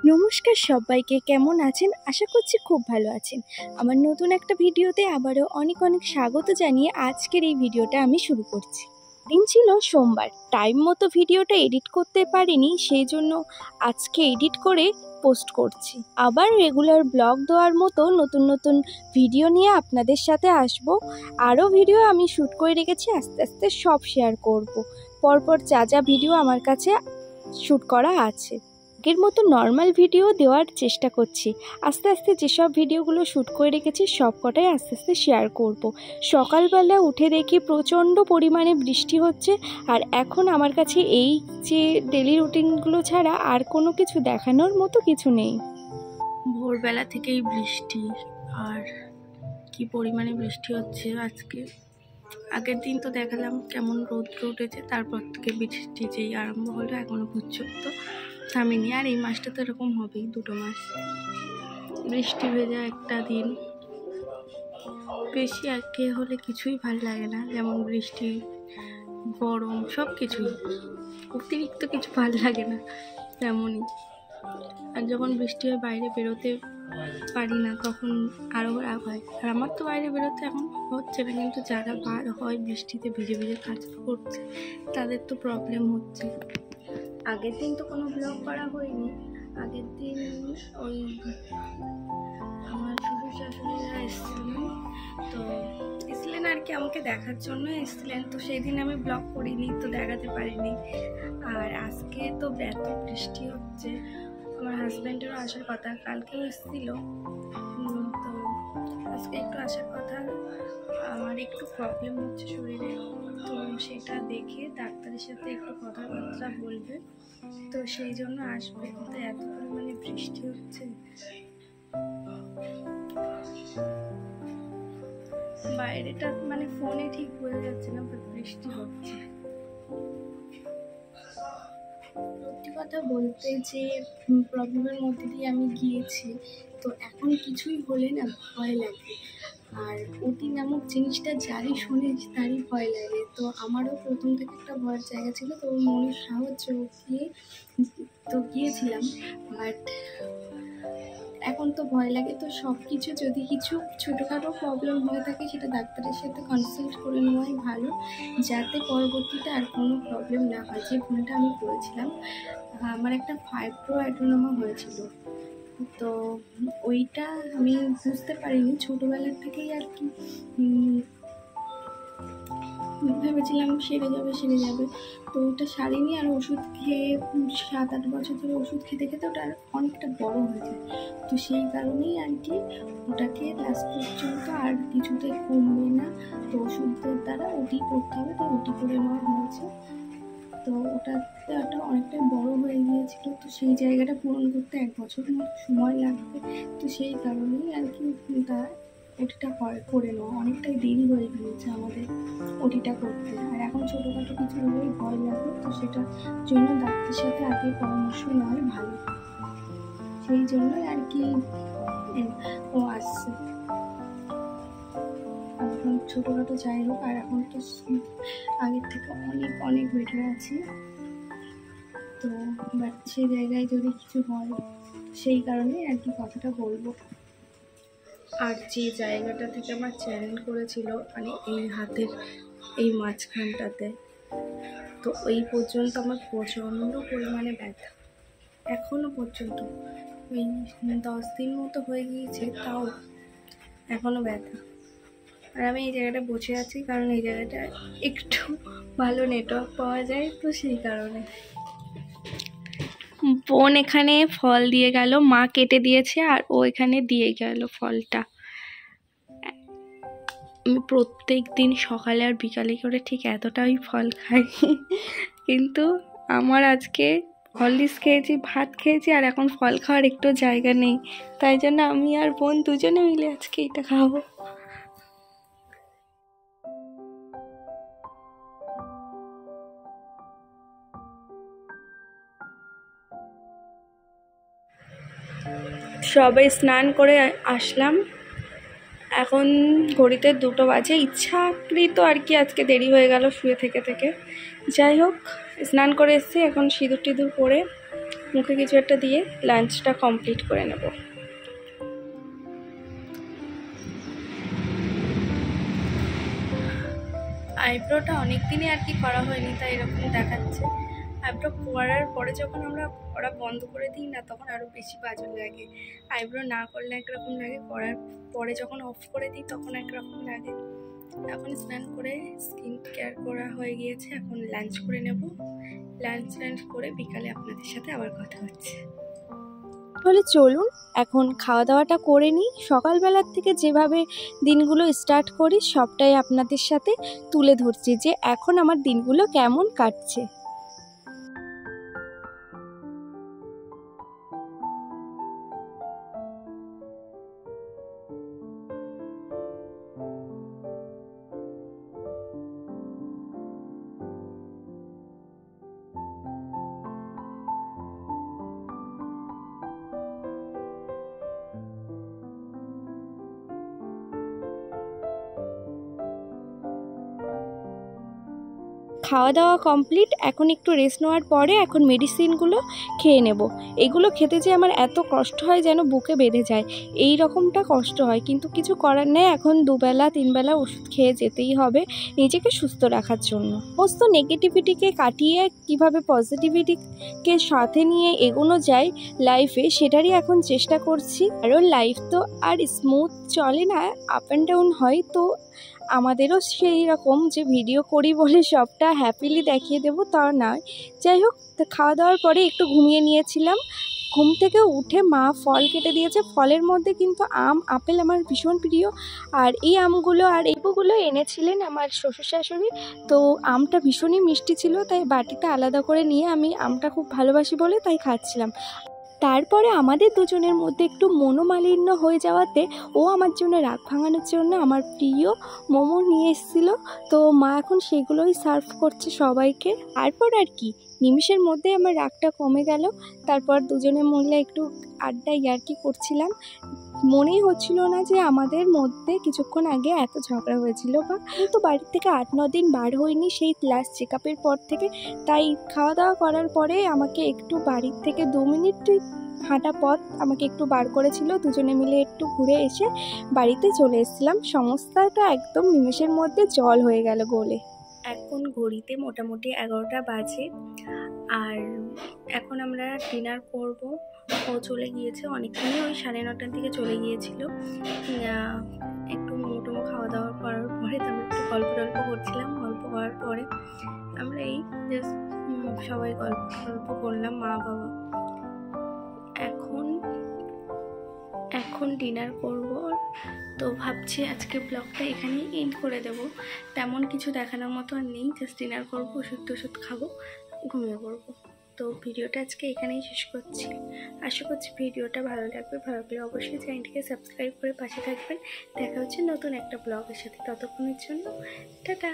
নমস্কার সবাইকে, কেমন আছেন? আশা করছি খুব ভালো আছেন। আমার নতুন একটা ভিডিওতে আবারও অনেক অনেক স্বাগত জানিয়ে আজকের এই ভিডিওটা আমি শুরু করছি। দিন ছিল সোমবার, টাইম মতো ভিডিওটা এডিট করতে পারিনি, সেই জন্য আজকে এডিট করে পোস্ট করছি। আবার রেগুলার ব্লগ দেওয়ার মতো নতুন নতুন ভিডিও নিয়ে আপনাদের সাথে আসব। আরও ভিডিও আমি শ্যুট করে রেখেছি, আস্তে আস্তে সব শেয়ার করব। পরপর যা যা ভিডিও আমার কাছে শ্যুট করা আছে আগের মতো নর্মাল ভিডিও দেওয়ার চেষ্টা করছি। আস্তে আস্তে যেসব ভিডিওগুলো শ্যুট করে রেখেছি সব কটাই আস্তে আস্তে শেয়ার করব। সকালবেলা উঠে দেখি প্রচণ্ড পরিমাণে বৃষ্টি হচ্ছে, আর এখন আমার কাছে এই যে ডেলি রুটিনগুলো ছাড়া আর কোনো কিছু দেখানোর মতো কিছু নেই। ভোরবেলা থেকেই বৃষ্টি, আর কি পরিমাণে বৃষ্টি হচ্ছে আজকে। আগের দিন তো দেখালাম কেমন রৌদ্র উঠেছে, তারপর থেকে বৃষ্টি যেই আরম্ভ হলো এখনো পর্যন্ত থামেনি। আর এই মাসটা তো এরকম হবেই, 2 মাস বৃষ্টি ভেজা একটা দিন। বেশি আগে হলে কিছুই ভালো লাগে না, যেমন বৃষ্টি, গরম, সব কিছুই অতিরিক্ত কিছু ভালো লাগে না তেমনই। আর যখন বৃষ্টি হয় বাইরে বেরোতে পারি না, তখন আরও রাগ হয়। আর আমার তো বাইরে বেরোতে এখন হচ্ছে না, কিন্তু যারা বার হয় বৃষ্টিতে ভিজে ভিজে কাজ করছে তাদের তো প্রবলেম হচ্ছে। আগের দিন তো কোনো ব্লগ করা হয়নি। আগের দিন ওই আমার শ্বশুর শাশুড়িরা এসেছিলেন আর কি, আমাকে দেখার জন্য এসেছিলেন, তো সেই দিন আমি ব্লগ করিনি, তো দেখাতে পারিনি। আর আজকে তো এত বৃষ্টি হচ্ছে, আমার হাজব্যান্ডেরও আসার কথা, কালকেও এসেছিল, তো আজকে একটু আসার কথা। আমার একটু প্রবলেম হচ্ছে শরীরে, তো সেটা দেখে ডাক্তারের সাথে একটু কথাবার্তা বলবে, তো সেই জন্য আসবে। কিন্তু এত পরিমাণে বৃষ্টি হচ্ছে, বাইরেটা মানে ফোনে ঠিক বোঝা যাচ্ছে না, বাট বৃষ্টি হচ্ছে। সত্যি কথা বলতে যে প্রবলেমের মধ্যে দিয়ে আমি গিয়েছি, তো এখন কিছুই হলে না ভয় লাগে। আর ওটি নামক জিনিসটা যারই শোনে তারই ভয় লাগে। তো আমারও প্রথম থেকে একটা ভয়ের জায়গা ছিল, তো মনের সাহায্য দিয়ে তো গিয়েছিলাম, বাট এখন তো ভয় লাগে। তো সব কিছু, যদি কিছু ছোটোখাটো প্রবলেম হয়ে থাকে সেটা ডাক্তারের সাথে কনসাল্ট করে নেওয়াই ভালো, যাতে পরবর্তীতে আর কোনো প্রবলেম না হয়। যে ভুলটা আমি করেছিলাম, আমার একটা ফাইব্রো অ্যাডেনোমা হয়েছিল, তো ওইটা আমি বুঝতে পারিনি ছোটোবেলার থেকেই আর কি। ভেবেছিলাম সেরে যাবে, তো ওটা সারেনি। আর ওষুধ খেয়ে 7-8 বছর ধরে ওষুধ খেতে খেতে ওটা অনেকটা বড় হয়ে যায়, তো সেই কারণেই আর কি ওটাকে লাস্ট পর্যন্ত আর কিছুতেই কমবে না, তো ওষুধের দ্বারা ওটি করতে হবে, তো ওটি করে নেওয়া হয়েছে। তো ওটাতে ওটা অনেকটাই বড় হয়ে গিয়েছিল, তো সেই জায়গাটা পূরণ করতে 1 বছর মতো সময় লাগবে, তো সেই কারণেই আর কি ওটিটা করে নেওয়া। অনেকটাই দেরি হয়ে গিয়েছে আমাদের ওটিটা করতে। আর এখন ছোটোখাটো কিছু হলেই ভয় লাগে, তো সেটার জন্য ডাক্তারের সাথে আগে পরামর্শ নেওয়াই ভালো, সেই জন্যই আর কি ও আসছে। এখন ছোটোখাটো যাই হোক, আর এখন তো আগের থেকে অনেক অনেক বেটার আছি, তো বাট সেই জায়গায় যদি কিছু হয়, সেই কারণে আর কি কথাটা বলবো। আর যে জায়গাটা থেকে আমার চ্যানেল করেছিল, মানে এই হাতের এই মাঝখানটাতে, তো এই পর্যন্ত আমার প্রচণ্ড পরিমাণে ব্যথা, এখনও পর্যন্ত ওই 10 দিন মতো হয়ে গিয়েছে, তাও এখনও ব্যথা। আর আমি এই জায়গাটা বসে আছি কারণ এই জায়গাটা একটু ভালো নেটওয়ার্ক পাওয়া যায়, তো সেই কারণে। বোন এখানে ফল দিয়ে গেল, মা কেটে দিয়েছে, আর ও এখানে দিয়ে গেল ফলটা। আমি প্রত্যেক দিন সকালে আর বিকালে করে ঠিক এতটাই ফল খাই, কিন্তু আমার আজকে হরলিক্স খেয়েছি, ভাত খেয়েছি, আর এখন ফল খাওয়ার একটু জায়গা নেই, তাই জন্য আমি আর বোন দুজনে মিলে আজকে এটা খাবো। সবাই স্নান করে আসলাম, এখন ঘড়িতে 2টো বাজে। ইচ্ছাকৃত আর কি আজকে দেরি হয়ে গেল শুয়ে থেকে। যাই হোক, স্নান করে এসেছি, এখন সিঁদুর টিঁদুর পরে মুখে কিছু একটা দিয়ে লাঞ্চটা কমপ্লিট করে নেব। আইব্রোটা অনেক দিনই আর কি করা হয়নি, তাই এরকম দেখাচ্ছে। আইব্রো করার পরে যখন আমরা করা বন্ধ করে দিই না, তখন আরও বেশি বাজে লাগে। আইব্রো না করলে একরকম লাগে, করার পরে যখন অফ করে দিই তখন একরকম লাগে। এখন স্নান করে স্কিন কেয়ার করা হয়ে গিয়েছে, এখন লাঞ্চ করে নেব। লাঞ্চ করে বিকালে আপনাদের সাথে আবার কথা হচ্ছে। তাহলে চলুন এখন খাওয়া দাওয়াটা করে নিই। সকালবেলার থেকে যেভাবে দিনগুলো স্টার্ট করি সবটাই আপনাদের সাথে তুলে ধরছি, যে এখন আমার দিনগুলো কেমন কাটছে। খাওয়া দাওয়া কমপ্লিট, এখন একটু রেস্ট নেওয়ার পরে এখন মেডিসিনগুলো খেয়ে নেব। এগুলো খেতে যে আমার এত কষ্ট হয় যেন বুকে বেঁধে যায়, এই রকমটা কষ্ট হয়, কিন্তু কিছু করার নেই। এখন 2 বেলা 3 বেলা ওষুধ খেয়ে যেতেই হবে নিজেকে সুস্থ রাখার জন্য। সমস্ত নেগেটিভিটিকে কাটিয়ে কিভাবে পজিটিভিটিকে সাথে নিয়ে এগোনো যায় লাইফে, সেটারই এখন চেষ্টা করছি। কারণ লাইফ তো আর স্মুথ চলে না, আপ অ্যান্ড ডাউন হয়। তো আমাদেরও সেই রকম যে ভিডিও করি বলে সবটা হ্যাপিলি দেখিয়ে দেবো তা নয়। যাই হোক, খাওয়া দাওয়ার পরে একটু ঘুমিয়ে নিয়েছিলাম। ঘুম থেকে উঠে মা ফল কেটে দিয়েছে। ফলের মধ্যে কিন্তু আম, আপেল আমার ভীষণ প্রিয়। আর এই আমগুলো আর লেবুগুলো এনেছিলেন আমার শ্বশুর শাশুড়ি। তো আমটা ভীষণই মিষ্টি ছিল, তাই বাটিতে আলাদা করে নিয়ে আমি আমটা খুব ভালোবাসি বলে তাই খাচ্ছিলাম। তারপরে আমাদের দুজনের মধ্যে একটু মনোমালিন্য হয়ে যাওয়াতে ও আমার জন্য রাগ ভাঙানোর জন্য আমার প্রিয় মোমো নিয়ে এসেছিলো। তো মা এখন সেগুলোই সার্ভ করছে সবাইকে। তারপর আর কি নিমিষের মধ্যে আমার রাগটা কমে গেল। তারপর দুজনে মিলে একটু আড্ডা ইয়ার্কি করছিলাম। মনেই হচ্ছিল না যে আমাদের মধ্যে কিছুক্ষণ আগে এত ঝগড়া হয়েছিল। বা কিন্তু বাড়ির থেকে 8-9 দিন বার হয়নি সেই লাস্ট চেক আপের পর থেকে। তাই খাওয়া দাওয়া করার পরে আমাকে একটু বাড়ির থেকে 2 মিনিট হাঁটা পথ আমাকে একটু বার করেছিল। দুজনে মিলে একটু ঘুরে এসে বাড়িতে চলে এসেছিলাম। সমস্যাটা একদম নিমেষের মধ্যে জল হয়ে গেল গোলে। এখন ঘড়িতে মোটামুটি 11টা বাজে, আর এখন আমরা ডিনার করব। ও চলে গিয়েছে অনেকক্ষণই, ওই 9:30টার দিকে চলে গিয়েছিল। একটু মোটো খাওয়া দাওয়া করার পরে তারপর একটু গল্প করছিলাম। গল্প করার পরে আমরা এই জাস্ট সবাই গল্প করলাম, মা বাবা। এখন ডিনার করব। তো ভাবছি আজকে ব্লগটা এখানেই এন্ড করে দেব। তেমন কিছু দেখানোর মতো আর নেই, জাস্ট ডিনার করবো, ওষুধ খাবো, ঘুমিয়ে পড়বো। তো ভিডিওটা আজকে এখানেই শেষ করছি। আশা করছি ভিডিওটা ভালো লাগবে। ভালো লাগলে অবশ্যই চ্যানেলটিকে সাবস্ক্রাইব করে পাশে থাকবেন। দেখা হচ্ছে নতুন একটা ব্লগের সাথে। ততক্ষণের জন্য টাটা।